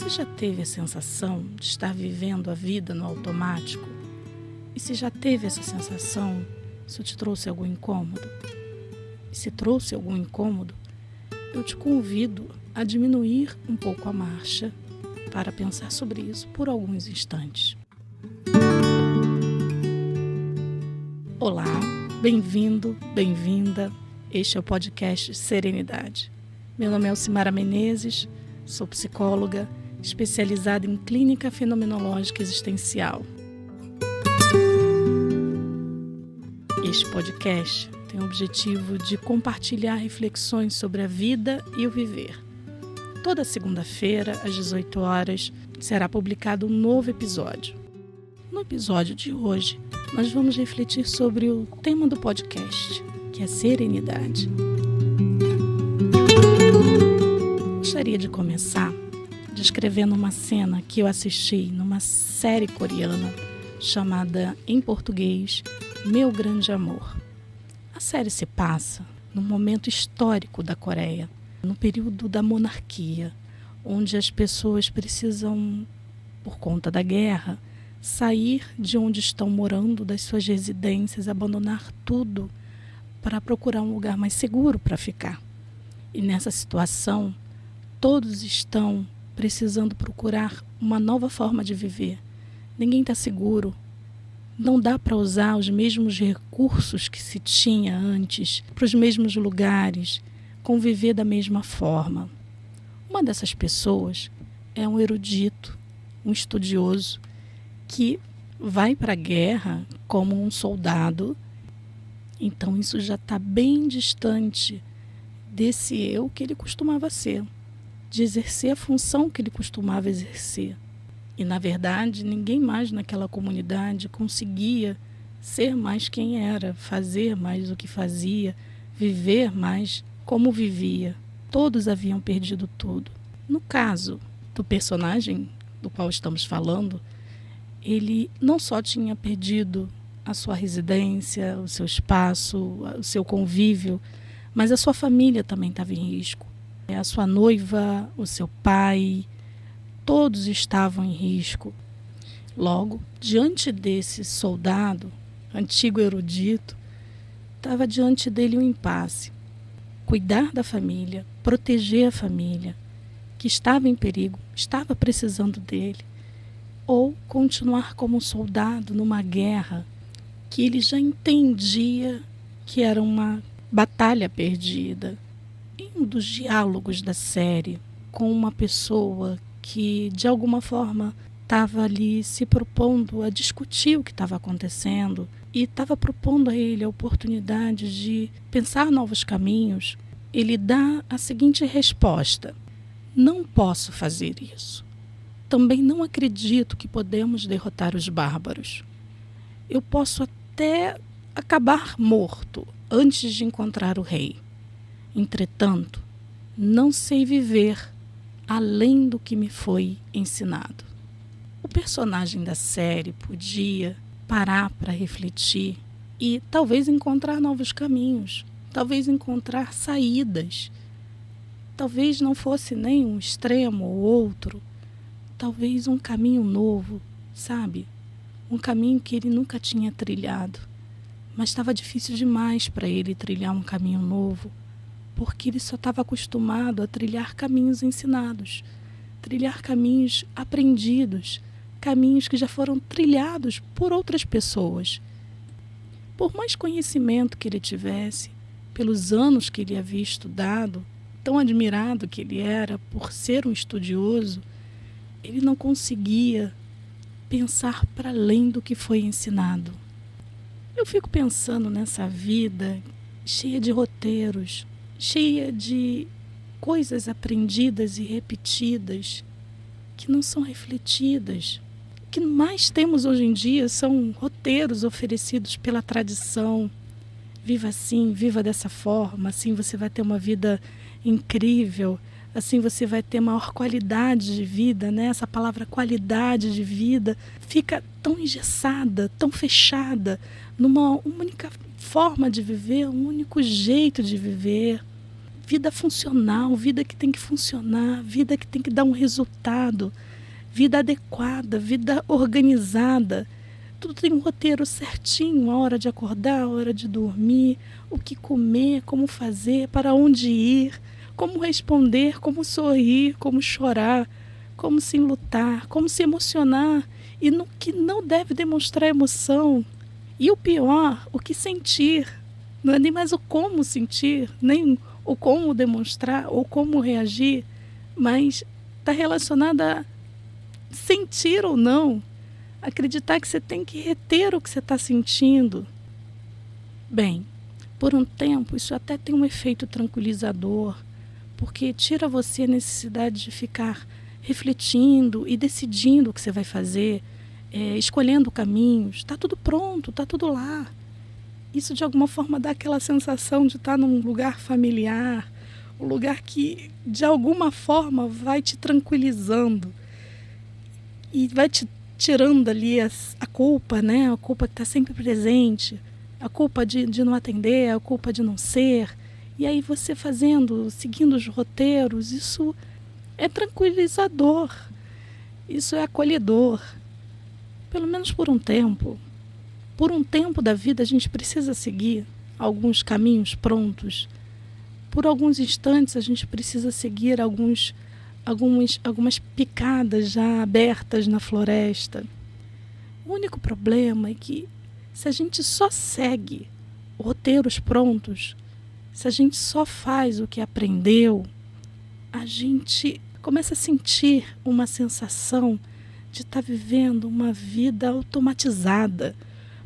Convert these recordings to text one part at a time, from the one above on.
Você já teve a sensação de estar vivendo a vida no automático? E se já teve essa sensação, isso te trouxe algum incômodo? E se trouxe algum incômodo, eu te convido a diminuir um pouco a marcha para pensar sobre isso por alguns instantes. Olá, bem-vindo, bem-vinda. Este é o podcast Serenidade. Meu nome é Alcimara Menezes, sou psicóloga especializada em clínica fenomenológica existencial. Este podcast tem o objetivo de compartilhar reflexões sobre a vida e o viver. Toda segunda-feira, às 18 horas, será publicado um novo episódio. No episódio de hoje, nós vamos refletir sobre o tema do podcast, que é serenidade. Gostaria de começar descrevendo uma cena que eu assisti numa série coreana chamada, em português, Meu Grande Amor. A série se passa num momento histórico da Coreia, no período da monarquia, onde as pessoas precisam, por conta da guerra, sair de onde estão morando, das suas residências, abandonar tudo para procurar um lugar mais seguro para ficar. E nessa situação, todos estão precisando procurar uma nova forma de viver. Ninguém está seguro. Não dá para usar os mesmos recursos que se tinha antes, para os mesmos lugares, conviver da mesma forma. Uma dessas pessoas é um erudito, um estudioso, que vai para a guerra como um soldado. Então isso já está bem distante desse eu que ele costumava ser, de exercer a função que ele costumava exercer. E, na verdade, ninguém mais naquela comunidade conseguia ser mais quem era, fazer mais o que fazia, viver mais como vivia. Todos haviam perdido tudo. No caso do personagem do qual estamos falando, ele não só tinha perdido a sua residência, o seu espaço, o seu convívio, mas a sua família também estava em risco. A sua noiva, o seu pai, todos estavam em risco. Logo, diante desse soldado, antigo erudito, estava diante dele um impasse. Cuidar da família, proteger a família, que estava em perigo, estava precisando dele, ou continuar como soldado numa guerra que ele já entendia que era uma batalha perdida. Em um dos diálogos da série, com uma pessoa que de alguma forma estava ali se propondo a discutir o que estava acontecendo e estava propondo a ele a oportunidade de pensar novos caminhos, ele dá a seguinte resposta: não posso fazer isso. Também não acredito que podemos derrotar os bárbaros. Eu posso até acabar morto antes de encontrar o rei. Entretanto, não sei viver além do que me foi ensinado. O personagem da série podia parar para refletir e talvez encontrar novos caminhos, talvez encontrar saídas. Talvez não fosse nem um extremo ou outro, talvez um caminho novo, sabe? Um caminho que ele nunca tinha trilhado, mas estava difícil demais para ele trilhar um caminho novo, porque ele só estava acostumado a trilhar caminhos ensinados, trilhar caminhos aprendidos, caminhos que já foram trilhados por outras pessoas. Por mais conhecimento que ele tivesse, pelos anos que ele havia estudado, tão admirado que ele era por ser um estudioso, ele não conseguia pensar para além do que foi ensinado. Eu fico pensando nessa vida cheia de roteiros, cheia de coisas aprendidas e repetidas que não são refletidas. O que mais temos hoje em dia são roteiros oferecidos pela tradição. Viva assim, viva dessa forma, assim você vai ter uma vida incrível, assim você vai ter maior qualidade de vida, né? Essa palavra qualidade de vida fica tão engessada, tão fechada numa única forma de viver, um único jeito de viver. vida funcional, vida que tem que funcionar, vida que tem que dar um resultado, vida adequada, vida organizada. Tudo tem um roteiro certinho, a hora de acordar, a hora de dormir, o que comer, como fazer, para onde ir, como responder, como sorrir, como chorar, como se enlutar, como se emocionar e no que não deve demonstrar emoção. E o pior, o que sentir. Não é nem mais o como sentir, nem o como demonstrar ou como reagir, mas está relacionado a sentir ou não. Acreditar que você tem que reter o que você está sentindo. Bem, por um tempo isso até tem um efeito tranquilizador, porque tira você a necessidade de ficar refletindo e decidindo o que você vai fazer, escolhendo caminhos. Está tudo pronto, está tudo lá. Isso de alguma forma dá aquela sensação de estar num lugar familiar, um lugar que de alguma forma vai te tranquilizando e vai te tirando ali a culpa, né? A culpa que está sempre presente, a culpa de não atender, a culpa de não ser. E aí você seguindo os roteiros, isso é tranquilizador, isso é acolhedor, pelo menos por um tempo. Por um tempo da vida a gente precisa seguir alguns caminhos prontos. Por alguns instantes a gente precisa seguir algumas picadas já abertas na floresta. O único problema é que se a gente só segue roteiros prontos, se a gente só faz o que aprendeu, a gente começa a sentir uma sensação de estar vivendo uma vida automatizada,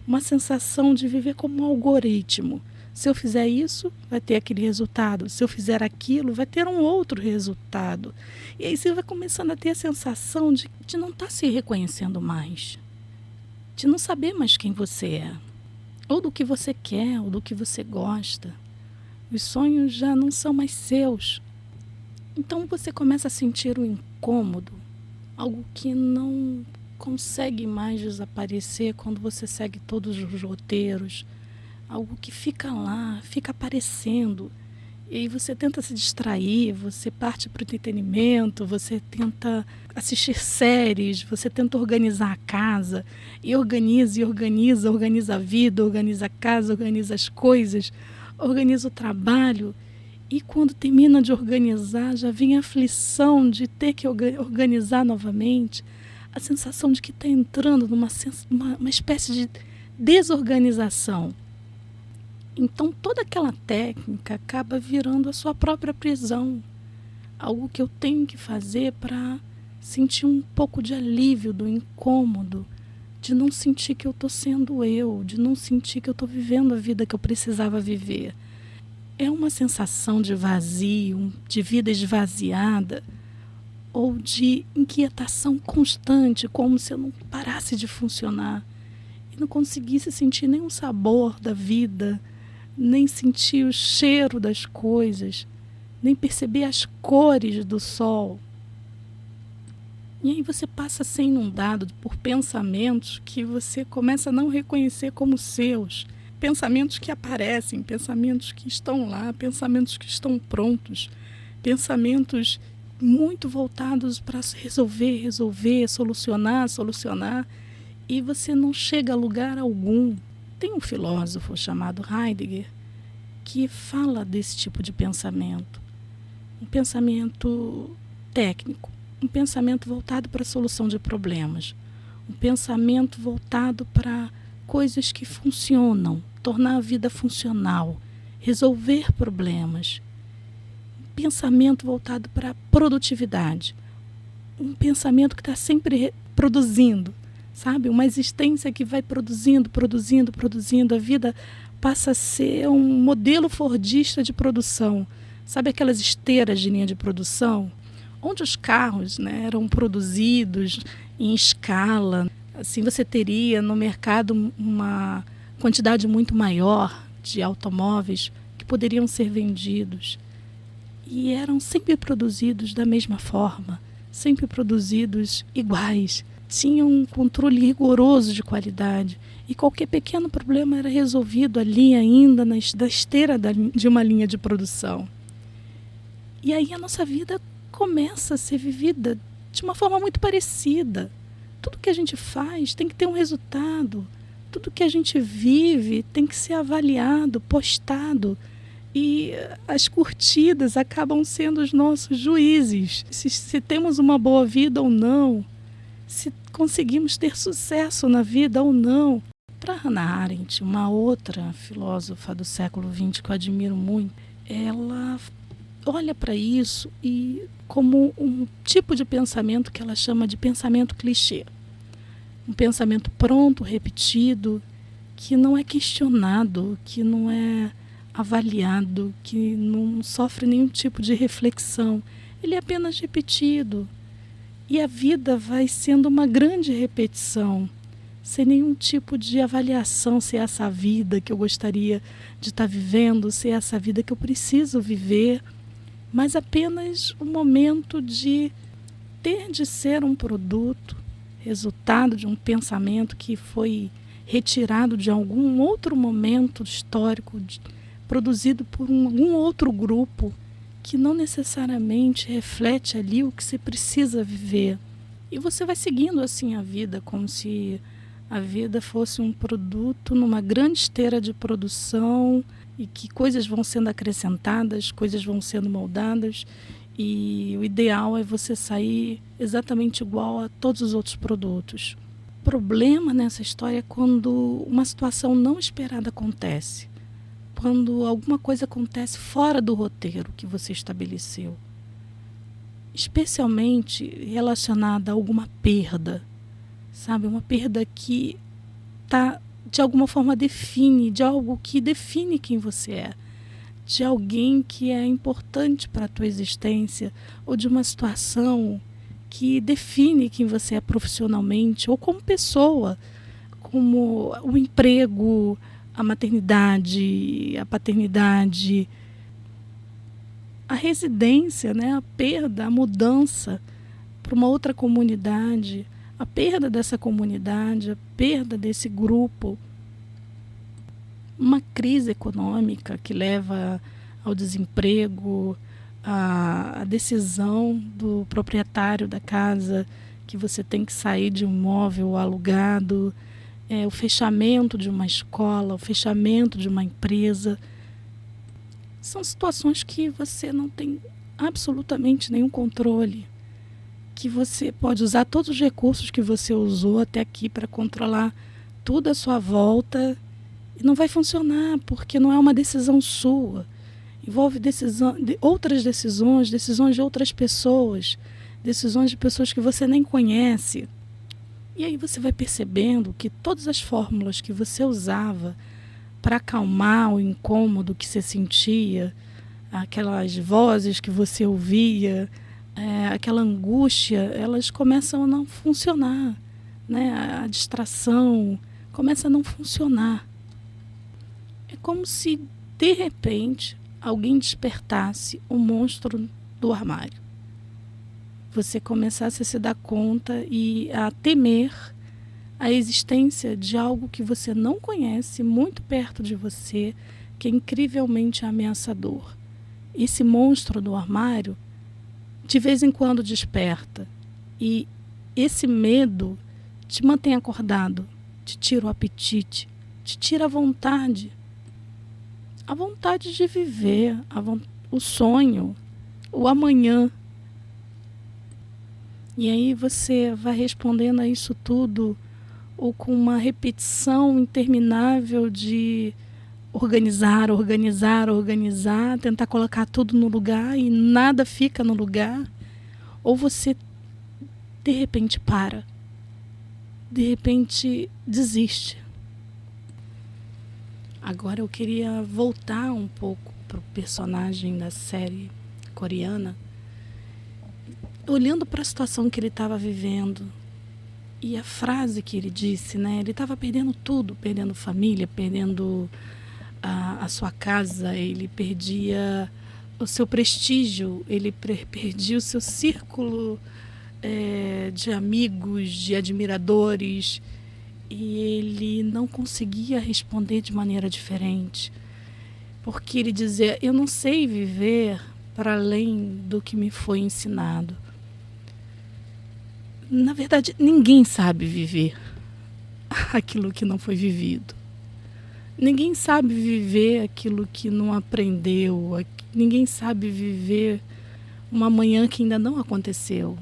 uma sensação de viver como um algoritmo. Se eu fizer isso, vai ter aquele resultado. Se eu fizer aquilo, vai ter um outro resultado. E aí você vai começando a ter a sensação de não estar se reconhecendo mais, de não saber mais quem você é, ou do que você quer, ou do que você gosta. Os sonhos já não são mais seus. Então você começa a sentir um incômodo, algo que não consegue mais desaparecer quando você segue todos os roteiros, algo que fica lá, fica aparecendo, e aí você tenta se distrair, você parte para o entretenimento, você tenta assistir séries, você tenta organizar a casa, e organiza a vida, organiza a casa, organiza as coisas, organiza o trabalho, e quando termina de organizar, já vem a aflição de ter que organizar novamente, a sensação de que está entrando numa uma espécie de desorganização. Então toda aquela técnica acaba virando a sua própria prisão. Algo que eu tenho que fazer para sentir um pouco de alívio do incômodo, de não sentir que eu estou sendo eu, de não sentir que eu estou vivendo a vida que eu precisava viver. É uma sensação de vazio, de vida esvaziada, ou de inquietação constante, como se eu não parasse de funcionar e não conseguisse sentir nenhum sabor da vida, nem sentir o cheiro das coisas, nem perceber as cores do sol. E aí você passa a ser inundado por pensamentos que você começa a não reconhecer como seus. Pensamentos que aparecem, pensamentos que estão lá, pensamentos que estão prontos, pensamentos muito voltados para resolver, solucionar, e você não chega a lugar algum. Tem um filósofo chamado Heidegger que fala desse tipo de pensamento, um pensamento técnico, um pensamento voltado para a solução de problemas, um pensamento voltado para coisas que funcionam, tornar a vida funcional, resolver problemas. Pensamento voltado para a produtividade, um pensamento que está sempre produzindo, sabe? Uma existência que vai produzindo, a vida passa a ser um modelo fordista de produção, sabe aquelas esteiras de linha de produção, onde os carros, né, eram produzidos em escala, assim você teria no mercado uma quantidade muito maior de automóveis que poderiam ser vendidos. E eram sempre produzidos da mesma forma, sempre produzidos iguais. Tinham um controle rigoroso de qualidade. E qualquer pequeno problema era resolvido ali ainda da esteira de uma linha de produção. E aí a nossa vida começa a ser vivida de uma forma muito parecida. Tudo que a gente faz tem que ter um resultado. Tudo que a gente vive tem que ser avaliado, postado. E as curtidas acabam sendo os nossos juízes. Se temos uma boa vida ou não, se conseguimos ter sucesso na vida ou não. Para Hannah Arendt, uma outra filósofa do século XX que eu admiro muito, ela olha para isso e como um tipo de pensamento que ela chama de pensamento clichê. Um pensamento pronto, repetido, que não é questionado, que não é avaliado, que não sofre nenhum tipo de reflexão. Ele é apenas repetido. E a vida vai sendo uma grande repetição, sem nenhum tipo de avaliação se é essa vida que eu gostaria de estar vivendo, se é essa vida que eu preciso viver, mas apenas um momento de ter de ser um produto, resultado de um pensamento que foi retirado de algum outro momento histórico, produzido por algum outro grupo, que não necessariamente reflete ali o que você precisa viver. E você vai seguindo assim a vida, como se a vida fosse um produto numa grande esteira de produção e que coisas vão sendo acrescentadas, coisas vão sendo moldadas, e o ideal é você sair exatamente igual a todos os outros produtos. O problema nessa história é quando uma situação não esperada acontece. Quando alguma coisa acontece fora do roteiro que você estabeleceu, especialmente relacionada a alguma perda, sabe? Uma perda que de alguma forma de algo que define quem você é, de alguém que é importante para a tua existência, ou de uma situação que define quem você é profissionalmente ou como pessoa, como o emprego, a maternidade, a paternidade, a residência, né? A perda, a mudança para uma outra comunidade, a perda dessa comunidade, a perda desse grupo, uma crise econômica que leva ao desemprego, a decisão do proprietário da casa que você tem que sair de um imóvel alugado, o fechamento de uma escola, o fechamento de uma empresa. São situações que você não tem absolutamente nenhum controle, que você pode usar todos os recursos que você usou até aqui para controlar tudo à sua volta e não vai funcionar, porque não é uma decisão sua. Envolve outras decisões de outras pessoas, decisões de pessoas que você nem conhece. E aí você vai percebendo que todas as fórmulas que você usava para acalmar o incômodo que você sentia, aquelas vozes que você ouvia, aquela angústia, elas começam a não funcionar, né? A distração começa a não funcionar. É como se, de repente, alguém despertasse o monstro do armário. Você começasse a se dar conta e a temer a existência de algo que você não conhece, muito perto de você, que é incrivelmente ameaçador. Esse monstro do armário, de vez em quando, desperta. E esse medo te mantém acordado, te tira o apetite, te tira a vontade de viver, o sonho, o amanhã. E aí você vai respondendo a isso tudo, ou com uma repetição interminável de organizar, tentar colocar tudo no lugar e nada fica no lugar, ou você de repente para, de repente desiste. Agora eu queria voltar um pouco para o personagem da série coreana, olhando para a situação que ele estava vivendo e a frase que ele disse, né? Ele estava perdendo tudo, perdendo família, perdendo a sua casa, ele perdia o seu prestígio, ele perdia o seu círculo de amigos, de admiradores, e ele não conseguia responder de maneira diferente, porque ele dizia: eu não sei viver para além do que me foi ensinado. Na verdade, ninguém sabe viver aquilo que não foi vivido. Ninguém sabe viver aquilo que não aprendeu. Ninguém sabe viver uma manhã que ainda não aconteceu.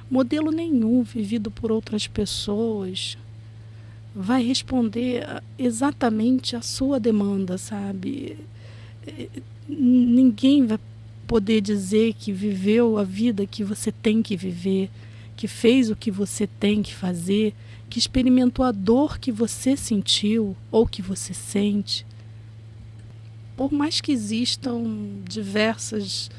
Modelo nenhum vivido por outras pessoas vai responder exatamente à sua demanda, sabe? Ninguém vai poder dizer que viveu a vida que você tem que viver, que fez o que você tem que fazer, que experimentou a dor que você sentiu ou que você sente. Por mais que existam diversas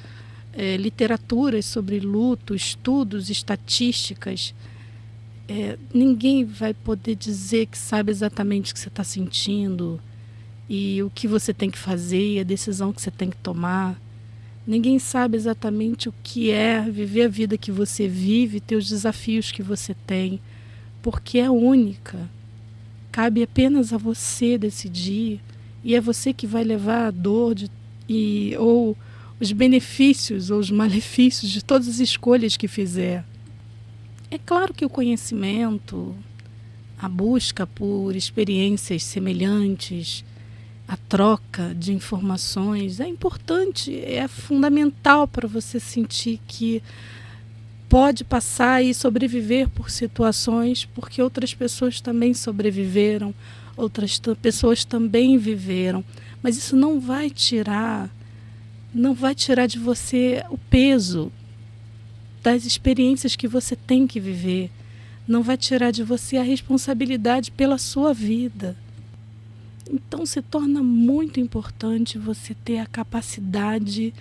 literaturas sobre luto, estudos, estatísticas, ninguém vai poder dizer que sabe exatamente o que você está sentindo e o que você tem que fazer e a decisão que você tem que tomar. Ninguém sabe exatamente o que é viver a vida que você vive, ter os desafios que você tem, porque é única. Cabe apenas a você decidir e é você que vai levar a dor ou os benefícios ou os malefícios de todas as escolhas que fizer. É claro que o conhecimento, a busca por experiências semelhantes, a troca de informações é importante, é fundamental para você sentir que pode passar e sobreviver por situações, porque outras pessoas também sobreviveram, outras pessoas também viveram. Mas isso não vai tirar de você o peso das experiências que você tem que viver. Não vai tirar de você a responsabilidade pela sua vida. Então se torna muito importante você ter a capacidade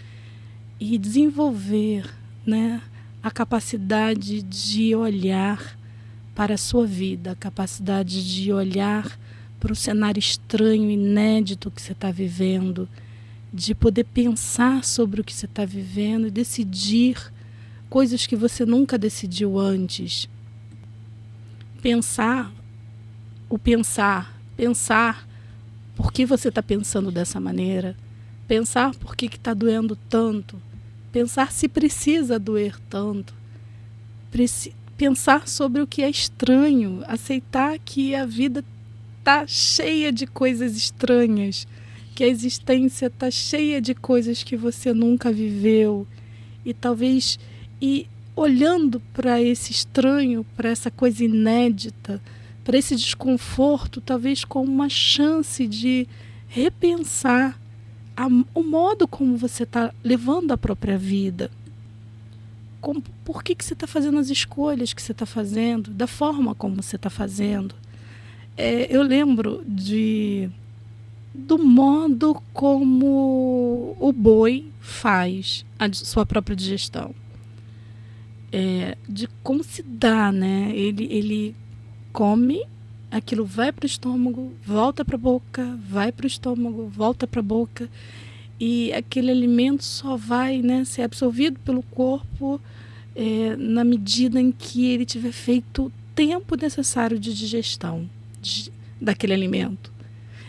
e desenvolver, a capacidade de olhar para a sua vida, a capacidade de olhar para o cenário estranho, inédito que você está vivendo, de poder pensar sobre o que você está vivendo e decidir coisas que você nunca decidiu antes. Pensar por que você está pensando dessa maneira, pensar por que está doendo tanto, pensar se precisa doer tanto, pensar sobre o que é estranho, aceitar que a vida está cheia de coisas estranhas, que a existência está cheia de coisas que você nunca viveu e talvez olhando para esse estranho, para essa coisa inédita, para esse desconforto, talvez como uma chance de repensar o modo como você está levando a própria vida. Por que você está fazendo as escolhas que você está fazendo, da forma como você está fazendo. Eu lembro do modo como o boi faz a sua própria digestão. De como se dá, Ele come, aquilo vai para o estômago, volta para a boca, vai para o estômago, volta para a boca, e aquele alimento só vai ser absorvido pelo corpo na medida em que ele tiver feito o tempo necessário de digestão daquele alimento.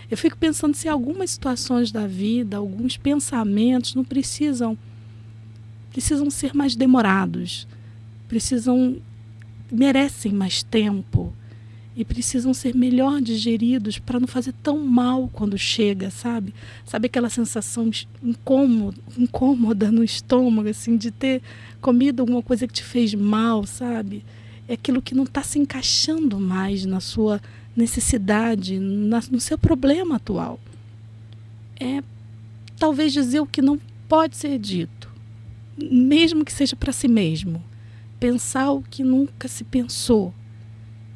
Eu fico pensando se algumas situações da vida, alguns pensamentos não precisam ser mais demorados, merecem mais tempo e precisam ser melhor digeridos para não fazer tão mal quando chega, sabe? Sabe aquela sensação incômoda no estômago, assim, de ter comido alguma coisa que te fez mal, sabe? É aquilo que não está se encaixando mais na sua necessidade, no seu problema atual. Talvez dizer o que não pode ser dito, mesmo que seja para si mesmo. Pensar o que nunca se pensou.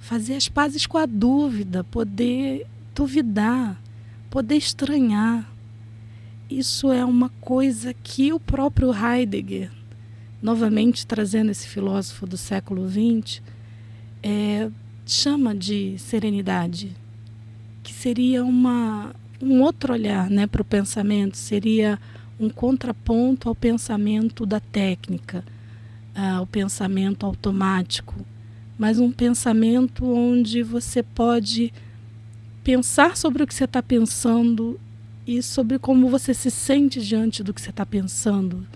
Fazer as pazes com a dúvida, poder duvidar, poder estranhar. Isso é uma coisa que o próprio Heidegger, novamente trazendo esse filósofo do século XX, chama de serenidade, que seria um outro olhar para o pensamento, seria um contraponto ao pensamento da técnica, ao pensamento automático, mas um pensamento onde você pode pensar sobre o que você está pensando e sobre como você se sente diante do que você está pensando.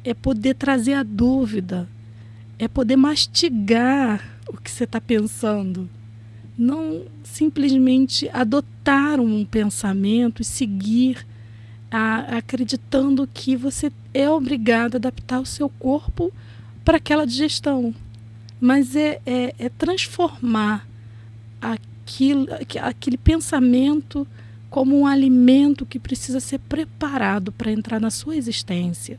É poder trazer a dúvida, é poder mastigar o que você está pensando. Não simplesmente adotar um pensamento e seguir acreditando que você é obrigado a adaptar o seu corpo para aquela digestão. Mas é transformar aquele pensamento como um alimento que precisa ser preparado para entrar na sua existência.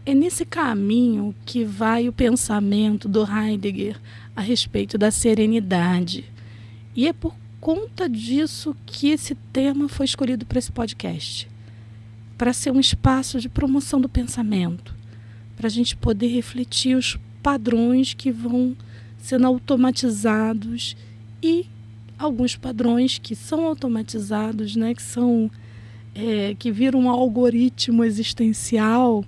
É nesse caminho que vai o pensamento do Heidegger a respeito da serenidade. E é por conta disso que esse tema foi escolhido para esse podcast. Para ser um espaço de promoção do pensamento. Para a gente poder refletir os padrões que vão sendo automatizados e alguns padrões que são automatizados, né, que viram um algoritmo existencial,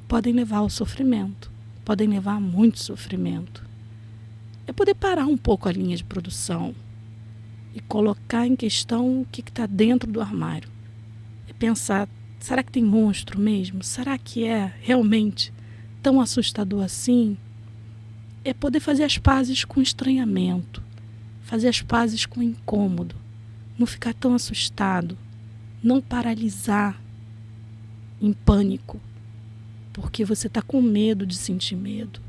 podem levar ao sofrimento, podem levar a muito sofrimento. É poder parar um pouco a linha de produção e colocar em questão o que está dentro do armário. É pensar, será que tem monstro mesmo? Será que é realmente tão assustador assim? É poder fazer as pazes com o estranhamento, fazer as pazes com o incômodo, não ficar tão assustado, não paralisar em pânico, porque você está com medo de sentir medo.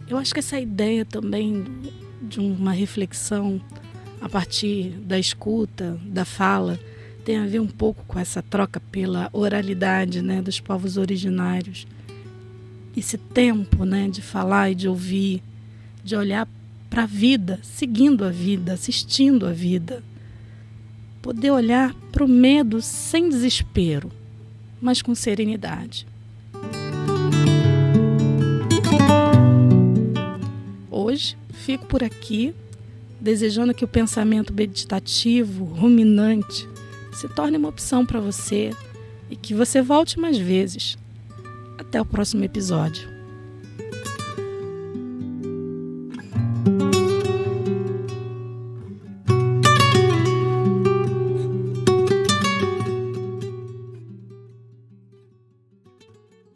Eu acho que essa ideia também de uma reflexão a partir da escuta, da fala, tem a ver um pouco com essa troca pela oralidade, né, dos povos originários. Esse tempo, né, de falar e de ouvir, de olhar para a vida, seguindo a vida, assistindo a vida. Poder olhar para o medo sem desespero, mas com serenidade. Hoje fico por aqui, desejando que o pensamento meditativo, ruminante, se torne uma opção para você e que você volte mais vezes. Até o próximo episódio.